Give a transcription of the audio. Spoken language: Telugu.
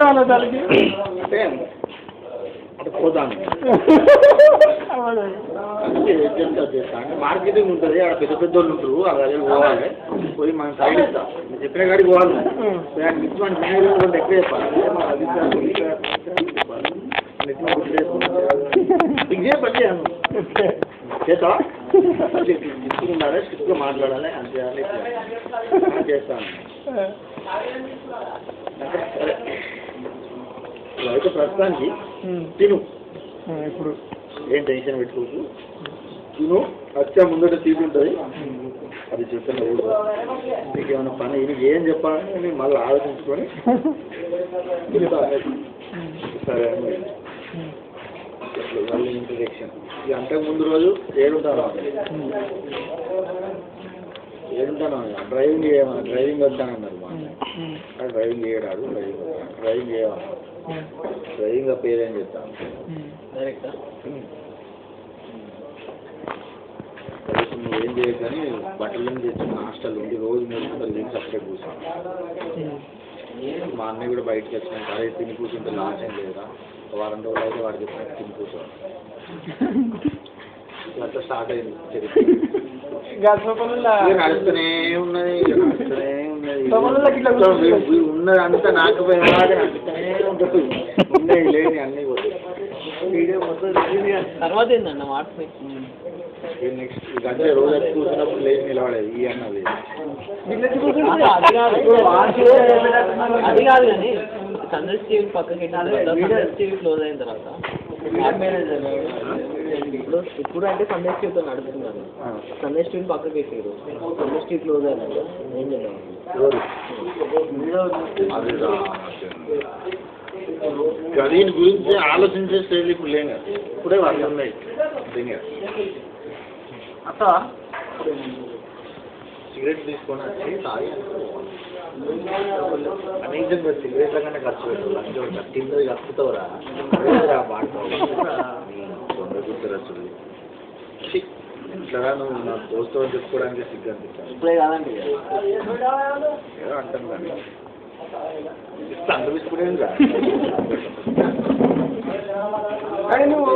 దానికి పోతాను మార్కెటింగ్ ఉంటుంది అక్కడ పెద్ద పెద్ద వాళ్ళు ఉంటారు అదే పోవాలి పోయి మనం సైడ్ ఇస్తాం చెప్పిన కాడికి పోవాలి నెక్స్ట్ మన మేనేజ్మెంట్ ఎక్కువ చెప్పాలి పని చేయను చేస్తావా తీసుకుండాలి స్ట్రిక్ట్గా మాట్లాడాలి అంతే చేస్తాను సరే అయితే ప్రస్తుతానికి తిను ఇప్పుడు ఏం టెన్షన్ పెట్టుకోవచ్చు తిను వచ్చా ముందట సీట్ ఉంటుంది అది చూస్తున్నా మీకు ఏమైనా పని ఇది ఏం చెప్పాలని మళ్ళీ ఆలోచించుకొని సరే మళ్ళీ ఇంట్రడక్షన్ ఇక అంతకు ముందు రోజు ఏడుంటాను డ్రైవింగ్ చేయమని డ్రైవింగ్ వద్దానన్నారు మా డ్రైవింగ్ చేయడాడు డ్రైవింగ్ చేయమని డ్రైవింగ్ పేరేం చెప్తాను డైరెక్టా నువ్వు ఏం చేయదు కానీ బట్టలు తెచ్చిన హాస్టల్ ఉంది రోజు 300 లీక్స్ అప్పుడే కూర్చోను మా అన్నయ్య కూడా బయటకు వచ్చినాక అదే తిని కూర్చుంటే లాస్ ఏం లేదా వారం రోజులు అయితే వాడికి చెప్పినట్టు తిని కూర్చోవాలి అంతా స్టార్ట్ అయింది నడుస్తూనే ఉన్నది ఉన్నది అంతా నాకు నడుస్తూనే ఉంటుంది ఉన్నాయి లేని అన్నీ పోతాయి వీడియో మొత్తం తర్వాత ఏందన్న వాట్స్ నెక్స్ట్ గంటే రోజు వచ్చి కూర్చున్నప్పుడు లేచి నిలబడేది ఈ అన్నది అది కాదు కానీ సందేశ్ టీవీ పక్కకి సందేశ్ టీవీ క్లోజ్ అయిన తర్వాత ఇప్పుడు అంటే సందేశ్ టీవీతో నడుపుతున్నాను సందేశ్ టీవీ పక్కకి వేసారు సందేశ్ టీవీ క్లోజ్ అయినాక ఏం చేద్దాం దీని గురించి ఆలోచించే స్టేజ్ ఇప్పుడు లేను ఇప్పుడే వాళ్ళు ఉన్నాయి అత్త సిగరెట్ తీసుకొని వచ్చి తాగి అనేకంగా సిగరెట్ల కన్నా ఖర్చు పెట్టాలి కింద కప్పుతావురా పాడతావు దొంగ గుర్తురచ్చుడు ఇట్లా నువ్వు నా దోస్తు అని చెప్పుకోవడానికి సిగ్గు అనిపిస్తాను ఇప్పుడే కాదండి ఏదో అంటాం కానీ అనిపిస్తున్నాను కానీ నువ్వు